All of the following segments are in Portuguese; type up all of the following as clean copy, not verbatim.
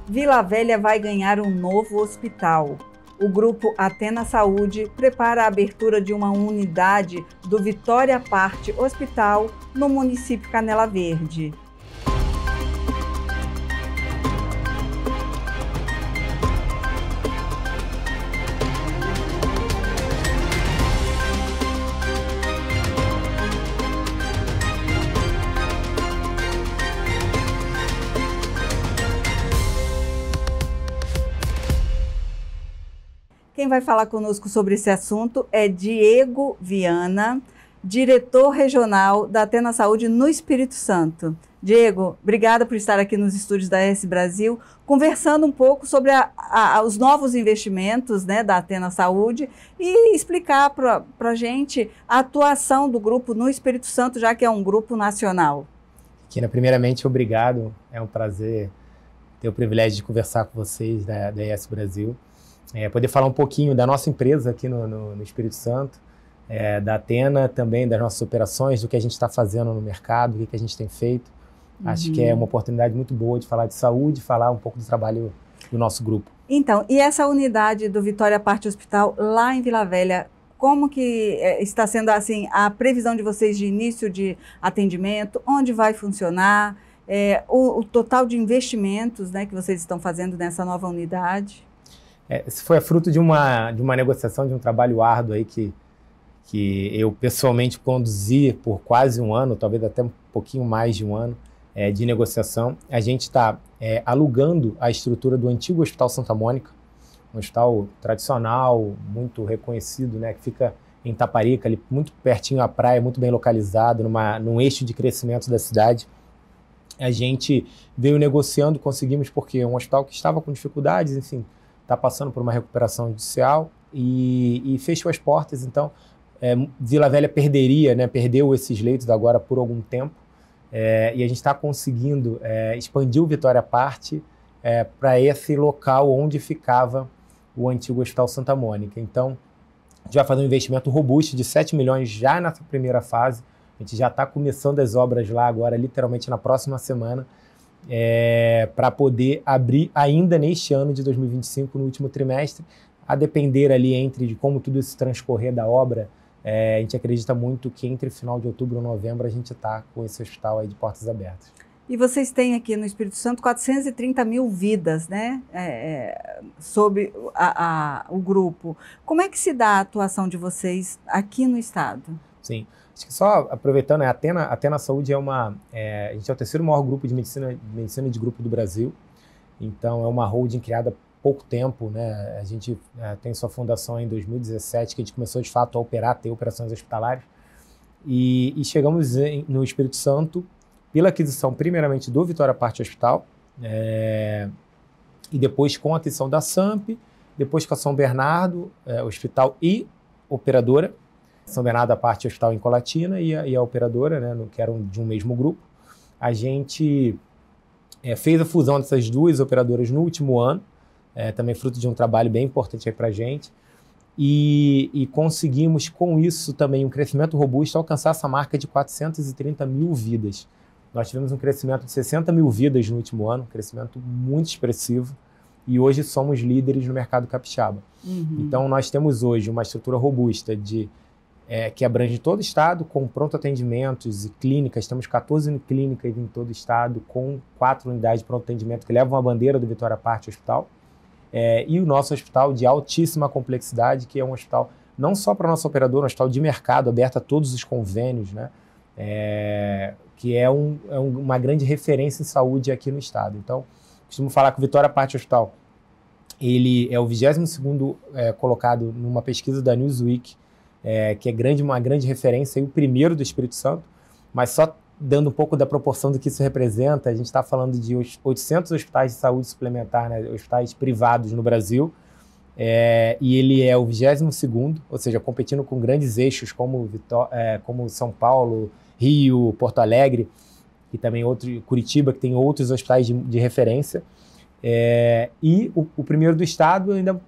Vila Velha vai ganhar um novo hospital. O grupo Athena Saúde prepara a abertura de uma unidade do Vitória Parte Hospital no município Canela Verde. Quem vai falar conosco sobre esse assunto é Diego Viana, diretor regional da Athena Saúde no Espírito Santo. Diego, obrigada por estar aqui nos estúdios da AS Brasil, conversando um pouco sobre os novos investimentos, né, da Athena Saúde e explicar para a gente a atuação do grupo no Espírito Santo, já que é um grupo nacional. Kina, primeiramente, obrigado. É um prazer ter o privilégio de conversar com vocês da AS Brasil. Poder falar um pouquinho da nossa empresa aqui no Espírito Santo, da Athena, também das nossas operações, do que a gente está fazendo no mercado, o que a gente tem feito. Acho que é uma oportunidade muito boa de falar de saúde, falar um pouco do trabalho do nosso grupo. Então, e essa unidade do Vitória Parte Hospital lá em Vila Velha, como que está sendo assim a previsão de vocês de início de atendimento, onde vai funcionar, o total de investimentos, né, que vocês estão fazendo nessa nova unidade? Isso foi fruto de uma negociação, de um trabalho árduo aí que eu pessoalmente conduzi por quase um ano, talvez até um pouquinho mais de um ano de negociação. A gente está alugando a estrutura do antigo Hospital Santa Mônica, um hospital tradicional, muito reconhecido, né, que fica em Taparica, ali muito pertinho à praia, muito bem localizado, num eixo de crescimento da cidade. A gente veio negociando, conseguimos, porque é um hospital que estava com dificuldades, enfim, está passando por uma recuperação judicial e fechou as portas. Então, Vila Velha perdeu esses leitos agora por algum tempo, e a gente está conseguindo expandir o Vitória Parte para esse local onde ficava o antigo Hospital Santa Mônica. Então, a gente vai fazer um investimento robusto de 7 milhões já nessa primeira fase. A gente já está começando as obras lá agora, literalmente na próxima semana, para poder abrir ainda neste ano de 2025, no último trimestre, a depender ali de como tudo isso transcorrer da obra. A gente acredita muito que entre final de outubro e novembro a gente está com esse hospital aí de portas abertas. E vocês têm aqui no Espírito Santo 430 mil vidas, né, sob o grupo. Como é que se dá a atuação de vocês aqui no estado? Sim. Acho que só aproveitando, a Athena Saúde a gente é o terceiro maior grupo de medicina de grupo do Brasil. Então, é uma holding criada há pouco tempo, né? A gente tem sua fundação em 2017, que a gente começou de fato a operar, ter operações hospitalares. E chegamos no Espírito Santo pela aquisição, primeiramente, do Vitória Parte Hospital, e depois com a aquisição da SAMP, depois com a São Bernardo Hospital e operadora. São Bernardo, a parte hospital em Colatina e a operadora, né, que eram de um mesmo grupo. A gente fez a fusão dessas duas operadoras no último ano, também fruto de um trabalho bem importante aí para a gente, e conseguimos com isso também um crescimento robusto, alcançar essa marca de 430 mil vidas. Nós tivemos um crescimento de 60 mil vidas no último ano, um crescimento muito expressivo, e hoje somos líderes no mercado capixaba. Então nós temos hoje uma estrutura robusta que abrange todo o estado, com pronto atendimentos e clínicas. Temos 14 clínicas em todo o estado, com 4 unidades de pronto atendimento que levam a bandeira do Vitória Parte Hospital. E o nosso hospital de altíssima complexidade, que é um hospital não só para a nossa operadora, um hospital de mercado, aberto a todos os convênios, né? Que é uma grande referência em saúde aqui no estado. Então, costumo falar que o Vitória Parte Hospital ele é o 22º colocado numa pesquisa da Newsweek, que é uma grande referência, e o primeiro do Espírito Santo, mas só dando um pouco da proporção do que isso representa, a gente está falando de 800 hospitais de saúde suplementar, né, hospitais privados no Brasil, e ele é o 22º, ou seja, competindo com grandes eixos como São Paulo, Rio, Porto Alegre, e também Curitiba, que tem outros hospitais de referência, e o primeiro do estado ainda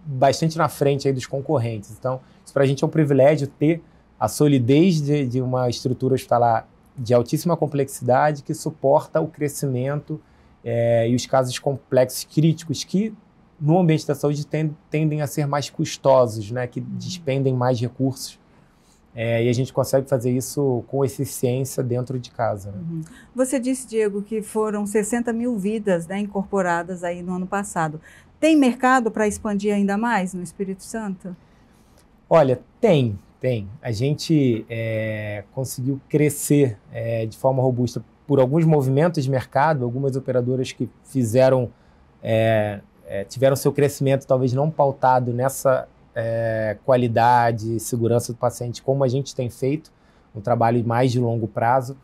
bastante na frente aí dos concorrentes. Então, isso para a gente é um privilégio ter a solidez de uma estrutura hospitalar de altíssima complexidade que suporta o crescimento e os casos complexos, críticos, que no ambiente da saúde tendem a ser mais custosos, né, que despendem mais recursos. E a gente consegue fazer isso com eficiência dentro de casa. Né? Você disse, Diego, que foram 60 mil vidas, né, incorporadas aí no ano passado. Tem mercado para expandir ainda mais no Espírito Santo? Olha, tem. A gente conseguiu crescer de forma robusta por alguns movimentos de mercado, algumas operadoras que tiveram seu crescimento talvez não pautado nessa qualidade e segurança do paciente, como a gente tem feito, um trabalho mais de longo prazo,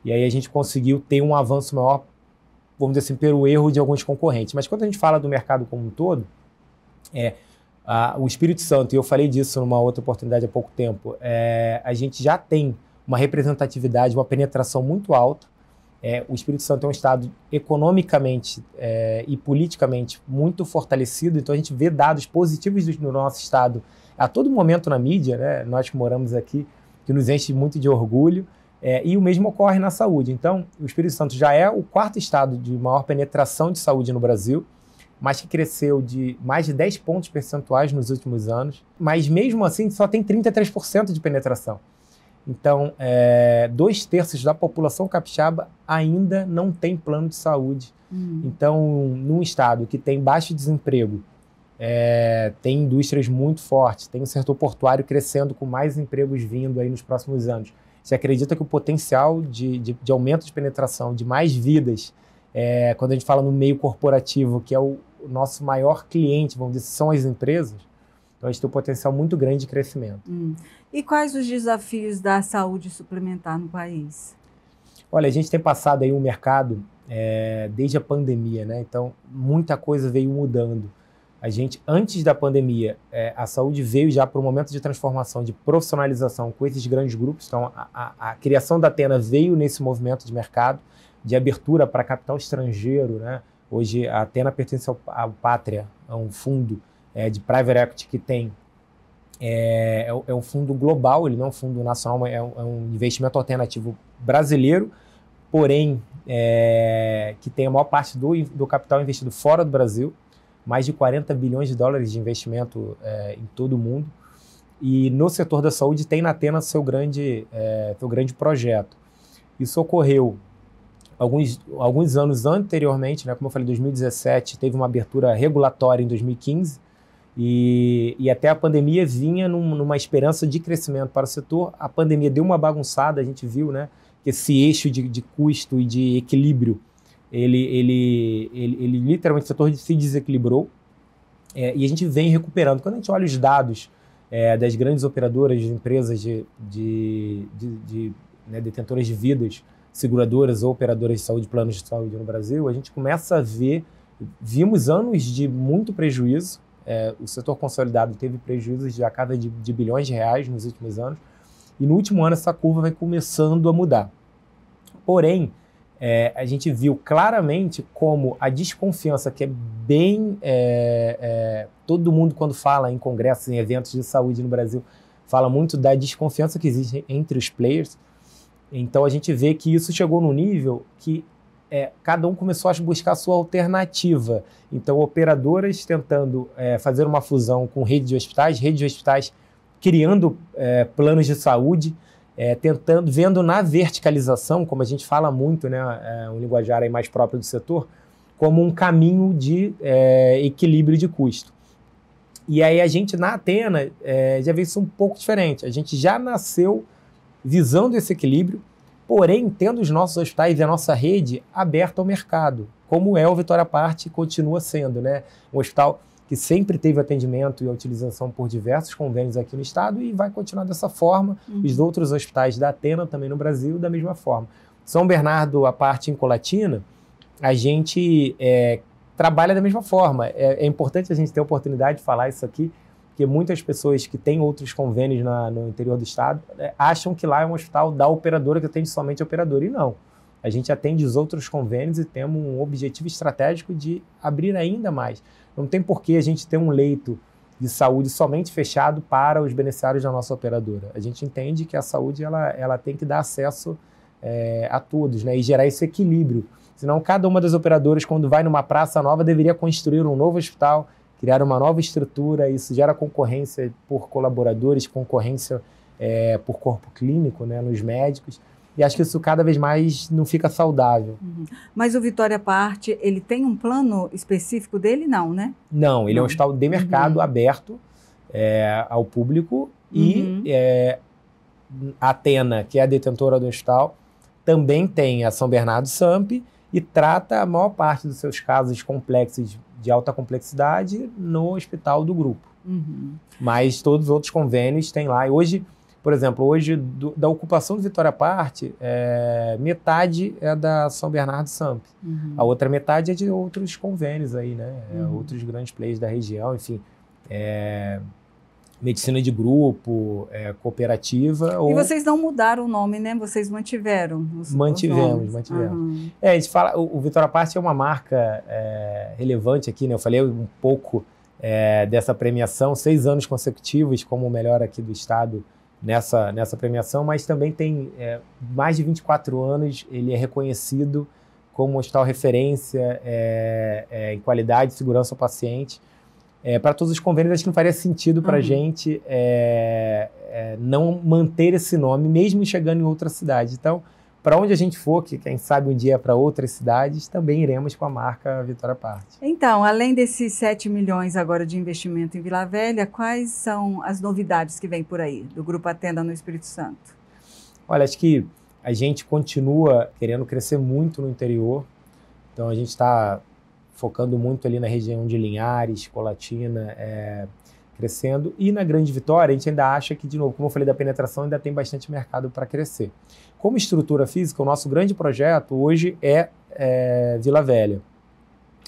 e aí a gente conseguiu ter um avanço maior, vamos dizer assim, pelo erro de alguns concorrentes. Mas quando a gente fala do mercado como um todo, o Espírito Santo, e eu falei disso numa outra oportunidade há pouco tempo, a gente já tem uma representatividade, uma penetração muito alta. O Espírito Santo é um estado economicamente e politicamente muito fortalecido, então a gente vê dados positivos no nosso estado a todo momento na mídia, né? Nós que moramos aqui, que nos enche muito de orgulho, e o mesmo ocorre na saúde. Então, o Espírito Santo já é o quarto estado de maior penetração de saúde no Brasil, mas que cresceu de mais de 10 pontos percentuais nos últimos anos, mas mesmo assim só tem 33% de penetração. Então, 2/3 da população capixaba ainda não tem plano de saúde. Então, num estado que tem baixo desemprego, tem indústrias muito fortes, tem o setor portuário crescendo com mais empregos vindo aí nos próximos anos. Você acredita que o potencial de aumento de penetração, de mais vidas, quando a gente fala no meio corporativo, que é o nosso maior cliente, vamos dizer, são as empresas, então a gente tem um potencial muito grande de crescimento. E quais os desafios da saúde suplementar no país? Olha, a gente tem passado aí um mercado desde a pandemia, né? Então muita coisa veio mudando. A gente, antes da pandemia, a saúde veio já para um momento de transformação, de profissionalização com esses grandes grupos. Então a criação da Athena veio nesse movimento de mercado, de abertura para capital estrangeiro, né? Hoje a Athena pertence ao Pátria, a um fundo de private equity que tem um fundo global, ele não é um fundo nacional, é um investimento alternativo brasileiro, porém que tem a maior parte do capital investido fora do Brasil, mais de 40 bilhões de dólares de investimento em todo o mundo, e no setor da saúde tem na Athena seu grande projeto. Isso ocorreu alguns anos anteriormente, né? Como eu falei, em 2017 teve uma abertura regulatória em 2015, e até a pandemia vinha numa esperança de crescimento para o setor. A pandemia deu uma bagunçada, a gente viu, né, que esse eixo de custo e de equilíbrio, ele literalmente, o setor se desequilibrou, e a gente vem recuperando. Quando a gente olha os dados das grandes operadoras, de empresas né, detentoras de vidas, seguradoras ou operadoras de saúde, planos de saúde no Brasil, a gente começa a vimos anos de muito prejuízo. O setor consolidado teve prejuízos de a casa de bilhões de reais nos últimos anos, e no último ano essa curva vai começando a mudar. Porém, a gente viu claramente como a desconfiança, que é bem... todo mundo, quando fala em congressos, em eventos de saúde no Brasil, fala muito da desconfiança que existe entre os players. Então a gente vê que isso chegou no nível que cada um começou a buscar a sua alternativa. Então, operadoras tentando fazer uma fusão com redes de hospitais criando planos de saúde, vendo na verticalização, como a gente fala muito, né, um linguajar aí mais próprio do setor, como um caminho de equilíbrio de custo. E aí a gente, na Athena, já vê isso um pouco diferente. A gente já nasceu visando esse equilíbrio, porém tendo os nossos hospitais e a nossa rede aberta ao mercado, como o Vitória Parte continua sendo, né? Um hospital que sempre teve atendimento e utilização por diversos convênios aqui no estado e vai continuar dessa forma. Os outros hospitais da Athena também no Brasil, da mesma forma. São Bernardo, a parte em Colatina, a gente trabalha da mesma forma. É importante a gente ter a oportunidade de falar isso aqui, porque muitas pessoas que têm outros convênios no interior do estado acham que lá é um hospital da operadora que atende somente a operadora, e não. A gente atende os outros convênios e temos um objetivo estratégico de abrir ainda mais. Não tem por que a gente ter um leito de saúde somente fechado para os beneficiários da nossa operadora. A gente entende que a saúde ela tem que dar acesso a todos, né, e gerar esse equilíbrio. Senão, cada uma das operadoras, quando vai numa praça nova, deveria construir um novo hospital, criar uma nova estrutura. Isso gera concorrência por colaboradores, concorrência por corpo clínico, né, nos médicos. E acho que isso cada vez mais não fica saudável. Mas o Vitória Parte, ele tem um plano específico dele? Não, né? Não, ele é um hospital de mercado aberto ao público e a Athena, que é a detentora do hospital, também tem a São Bernardo SAMP e trata a maior parte dos seus casos complexos de alta complexidade no hospital do grupo. Mas todos os outros convênios têm lá. E hoje, por exemplo, da ocupação do Vitória Parte, metade é da São Bernardo SAMP. A outra metade é de outros convênios aí, né? Outros grandes players da região, enfim. Medicina de grupo, cooperativa. E vocês não mudaram o nome, né? Vocês mantiveram os Mantivemos. A gente fala, o Vitória Parte é uma marca relevante aqui, né? Eu falei um pouco dessa premiação, 6 anos consecutivos como o melhor aqui do estado nessa premiação, mas também tem mais de 24 anos, ele é reconhecido como um hospital referência em qualidade e segurança ao paciente. Para todos os convênios, acho que não faria sentido para a gente não manter esse nome, mesmo chegando em outra cidade. Então, para onde a gente for, que quem sabe um dia para outras cidades, também iremos com a marca Vitória Parte. Então, além desses 7 milhões agora de investimento em Vila Velha, quais são as novidades que vêm por aí, do Grupo Athena no Espírito Santo? Olha, acho que a gente continua querendo crescer muito no interior, então a gente está focando muito ali na região de Linhares, Colatina, crescendo. E na Grande Vitória, a gente ainda acha que, de novo, como eu falei da penetração, ainda tem bastante mercado para crescer. Como estrutura física, o nosso grande projeto hoje é Vila Velha.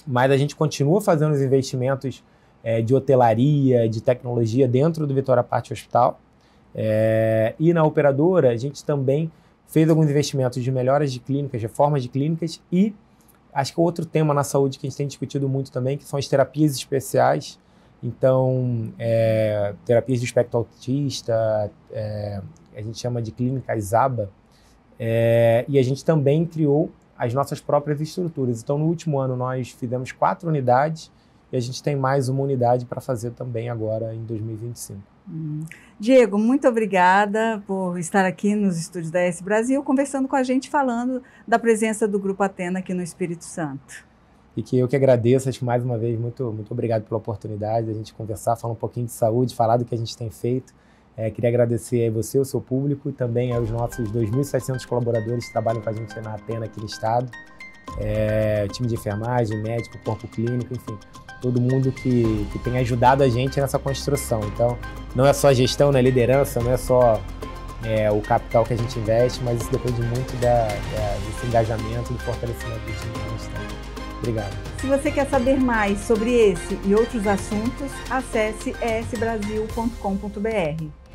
Mas a gente continua fazendo os investimentos de hotelaria, de tecnologia dentro do Vitória Parte Hospital. E na operadora, a gente também fez alguns investimentos de melhoras de clínicas, reformas de clínicas e acho que outro tema na saúde que a gente tem discutido muito também, que são as terapias especiais. Então, terapias do espectro autista, a gente chama de clínicas ABA, e a gente também criou as nossas próprias estruturas. Então, no último ano, nós fizemos 4 unidades e a gente tem mais uma unidade para fazer também agora em 2025. Diego, muito obrigada por estar aqui nos estúdios da ES Brasil, conversando com a gente, falando da presença do Grupo Athena aqui no Espírito Santo. E que eu que agradeço, acho que mais uma vez, muito obrigado pela oportunidade de a gente conversar, falar um pouquinho de saúde, falar do que a gente tem feito. Queria agradecer a você, o seu público, e também aos nossos 2.700 colaboradores que trabalham com a gente na Athena aqui no estado. Time de enfermagem, médico, corpo clínico, enfim, todo mundo que tem ajudado a gente nessa construção. Então, não é só a gestão, não é liderança, não é só o capital que a gente investe, mas isso depende muito desse engajamento e do fortalecimento do time que a gente tem. Obrigado. Se você quer saber mais sobre esse e outros assuntos, acesse esbrasil.com.br.